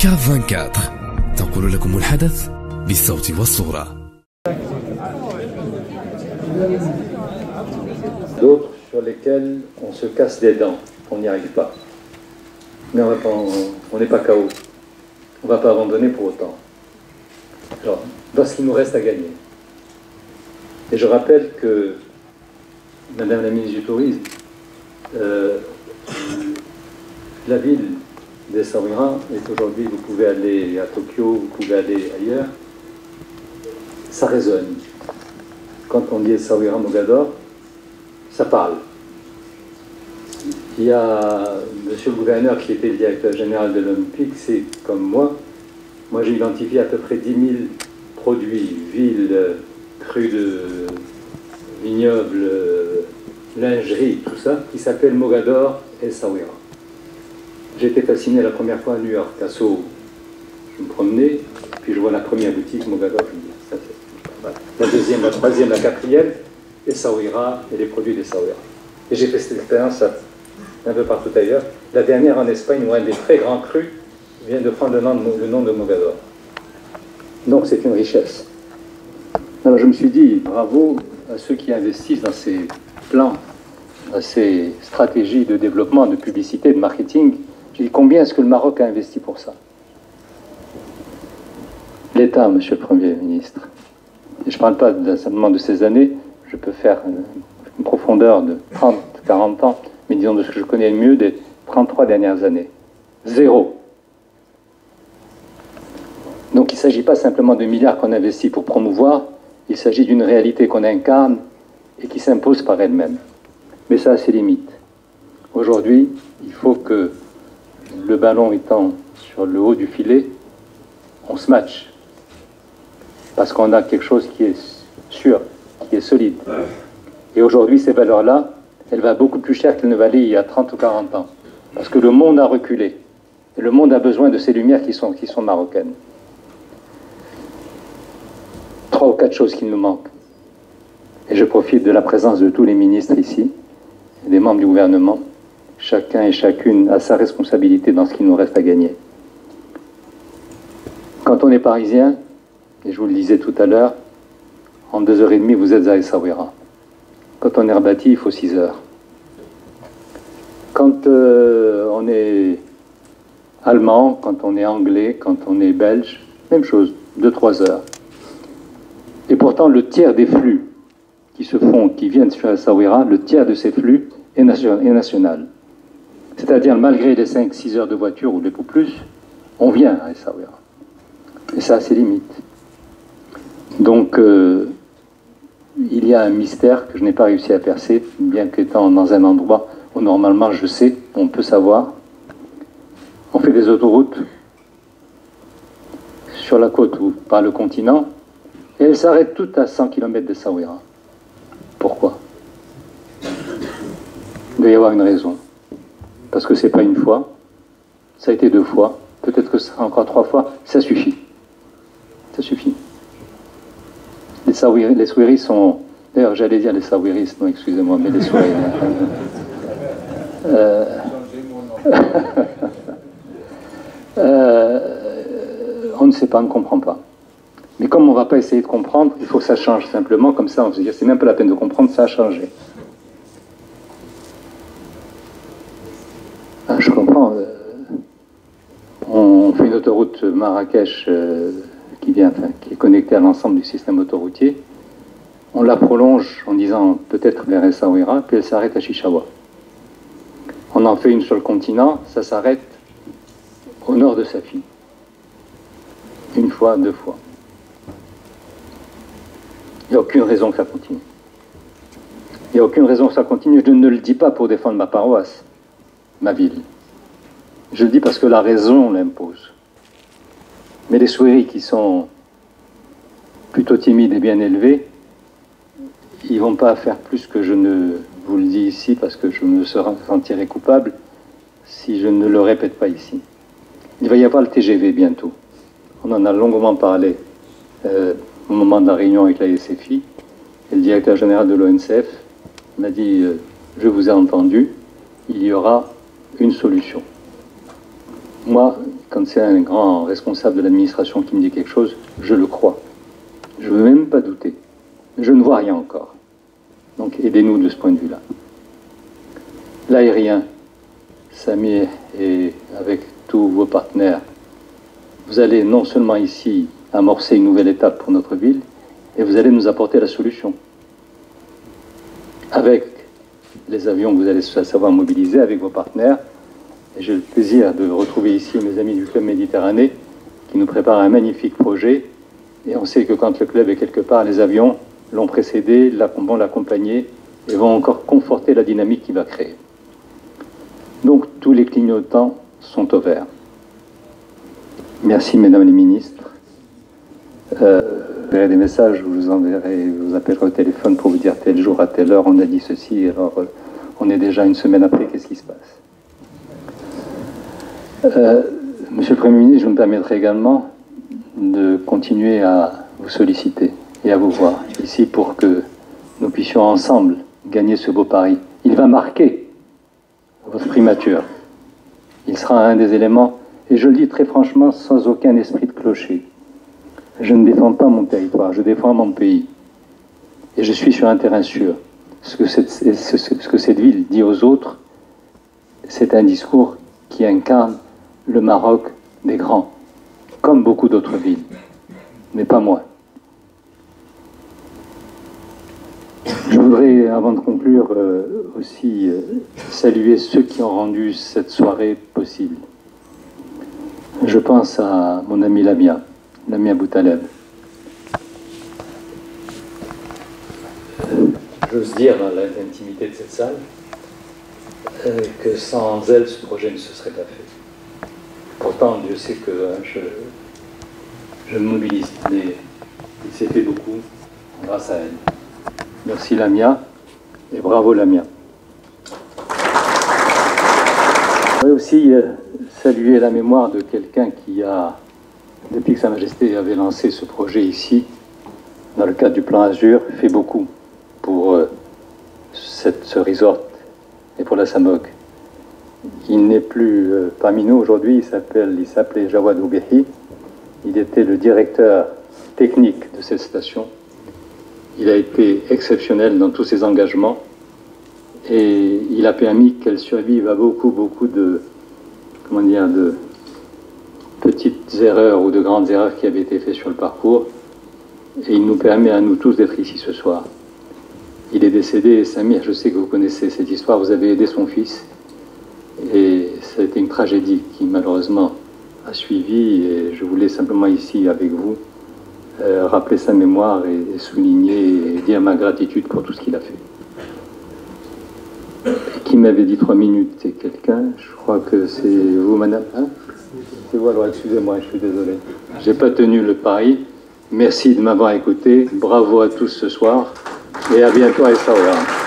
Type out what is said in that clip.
كاب 24 تنقل لكم الحدث بالصوت والصورة. D'autres sur lesquels on se casse les dents, on n'y arrive pas. Mais on n'est pas KO. On ne va pas abandonner pour autant. Alors, voilà ce qu'il nous reste à gagner. Et je rappelle que Madame la ministre du Tourisme, la ville d'Essaouira est aujourd'hui, vous pouvez aller à Tokyo, vous pouvez aller ailleurs, ça résonne. Quand on dit Essaouira Mogador, ça parle. Il y a monsieur le gouverneur qui était le directeur général de l'Olympique, c'est comme moi. Moi j'ai identifié à peu près 10 000 produits, villes, crus de vignobles, lingerie, tout ça, qui s'appelle Mogador Essaouira. J'ai été fasciné la première fois à New York, à Soho. Je me promenais, puis je vois la première boutique Mogador, je me dis, ça c'est... La deuxième, la troisième, la quatrième, Essaouira et les produits d'Essaouira. Et j'ai fait cette expérience un peu partout ailleurs. La dernière en Espagne, où un des très grands crus vient de prendre le nom de Mogador. Donc c'est une richesse. Alors je me suis dit, bravo à ceux qui investissent dans ces plans, dans ces stratégies de développement, de publicité, de marketing. J'ai dit, combien est-ce que le Maroc a investi pour ça? L'État, monsieur le Premier ministre. Et je ne parle pas simplement de ces années, je peux faire une profondeur de 30, 40 ans, mais disons de ce que je connais le mieux des 33 dernières années. Zéro. Donc il ne s'agit pas simplement de milliards qu'on investit pour promouvoir, il s'agit d'une réalité qu'on incarne et qui s'impose par elle-même. Mais ça a ses limites. Aujourd'hui, il faut que le ballon étant sur le haut du filet, on se matche. Parce qu'on a quelque chose qui est sûr, qui est solide. Et aujourd'hui, ces valeurs-là, elles valent beaucoup plus cher qu'elles ne valaient il y a 30 ou 40 ans. Parce que le monde a reculé. Et le monde a besoin de ces lumières qui sont marocaines. 3 ou 4 choses qui nous manquent. Et je profite de la présence de tous les ministres ici, et des membres du gouvernement. Chacun et chacune a sa responsabilité dans ce qu'il nous reste à gagner. Quand on est parisien, et je vous le disais tout à l'heure, en 2h30, vous êtes à Essaouira. Quand on est rebâti, il faut 6 heures. Quand on est allemand, quand on est anglais, quand on est belge, même chose, 2-3 heures. Et pourtant, le tiers des flux qui se font, qui viennent sur Essaouira, le tiers de ces flux est national. C'est-à-dire, malgré les 5-6 heures de voiture ou les peu plus, on vient à Essaouira. Et ça a ses limites. Donc, il y a un mystère que je n'ai pas réussi à percer, bien qu'étant dans un endroit où normalement je sais, on peut savoir. On fait des autoroutes sur la côte ou par le continent, et elles s'arrêtent toutes à 100 km d'Essaouira. Pourquoi? Il doit y avoir une raison. Parce que c'est pas une fois, ça a été 2 fois, peut-être que ça sera encore 3 fois, ça suffit. Ça suffit. Les Souiris sont... D'ailleurs, j'allais dire les Souiris, non, excusez-moi, mais les Souiris... on ne sait pas, on ne comprend pas. Mais comme on ne va pas essayer de comprendre, il faut que ça change simplement, comme ça on se dit, c'est même pas la peine de comprendre, ça a changé. Ah, je comprends. On fait une autoroute Marrakech qui est connectée à l'ensemble du système autoroutier. On la prolonge en disant peut-être vers Essaouira, puis elle s'arrête à Chichaoua. On en fait une sur le continent, ça s'arrête au nord de Safi. 1 fois, 2 fois. Il n'y a aucune raison que ça continue. Il n'y a aucune raison que ça continue. Je ne le dis pas pour défendre ma paroisse, ma ville. Je le dis parce que la raison l'impose. Mais les Souiris qui sont plutôt timides et bien élevés, ils ne vont pas faire plus que je ne vous le dis ici parce que je me sentirais coupable si je ne le répète pas ici. Il va y avoir le TGV bientôt. On en a longuement parlé au moment de la réunion avec la SFI. Et le directeur général de l'ONCF m'a dit je vous ai entendu, il y aura une solution. Moi, quand c'est un grand responsable de l'administration qui me dit quelque chose, je le crois. Je ne veux même pas douter. Je ne vois rien encore. Donc aidez-nous de ce point de vue-là. L'aérien, Samir et avec tous vos partenaires, vous allez non seulement ici amorcer une nouvelle étape pour notre ville, et vous allez nous apporter la solution. Avec les avions que vous allez savoir mobiliser, avec vos partenaires, et j'ai le plaisir de retrouver ici mes amis du Club Méditerranée qui nous préparent un magnifique projet. Et on sait que quand le club est quelque part, les avions l'ont précédé, vont l'accompagner et vont encore conforter la dynamique qu'il va créer. Donc tous les clignotants sont au vert. Merci mesdames les ministres. Vous verrez des messages, je vous enverrai, je vous appellerai au téléphone pour vous dire tel jour à telle heure on a dit ceci, alors on est déjà une semaine après, qu'est-ce qui se passe? Monsieur le Premier ministre, je me permettrai également de continuer à vous solliciter et à vous voir ici pour que nous puissions ensemble gagner ce beau pari. Il va marquer votre primature. Il sera un des éléments, et je le dis très franchement, sans aucun esprit de clocher. Je ne défends pas mon territoire, je défends mon pays. Et je suis sur un terrain sûr. Ce que cette ville dit aux autres, c'est un discours qui incarne le Maroc des grands, comme beaucoup d'autres villes, mais pas moi. Je voudrais, avant de conclure, aussi saluer ceux qui ont rendu cette soirée possible. Je pense à mon ami Lamia Boutaleb. J'ose dire, à l'intimité de cette salle, que sans elle, ce projet ne se serait pas fait. Pourtant, Dieu sait que je me mobilise, mais il s'est fait beaucoup grâce à elle. Merci Lamia, et bravo Lamia. Je voudrais aussi saluer la mémoire de quelqu'un qui a, depuis que Sa Majesté avait lancé ce projet ici, dans le cadre du plan Azur, fait beaucoup pour ce resort et pour la Samog. Il n'est plus parmi nous aujourd'hui, il s'appelait Jawad Oubehi. Il était le directeur technique de cette station. Il a été exceptionnel dans tous ses engagements et il a permis qu'elle survive à beaucoup de petites erreurs ou de grandes erreurs qui avaient été faites sur le parcours. Et il nous permet à nous tous d'être ici ce soir. Il est décédé, et Samir, je sais que vous connaissez cette histoire, vous avez aidé son fils. Et ça a été une tragédie qui malheureusement a suivi, et je voulais simplement ici avec vous rappeler sa mémoire et souligner et dire ma gratitude pour tout ce qu'il a fait. Qui m'avait dit 3 minutes? C'est quelqu'un? Je crois que c'est vous, madame. Hein? C'est vous, alors excusez-moi, je suis désolé. J'ai pas tenu le pari. Merci de m'avoir écouté. Bravo à tous ce soir et à bientôt à Essaouira.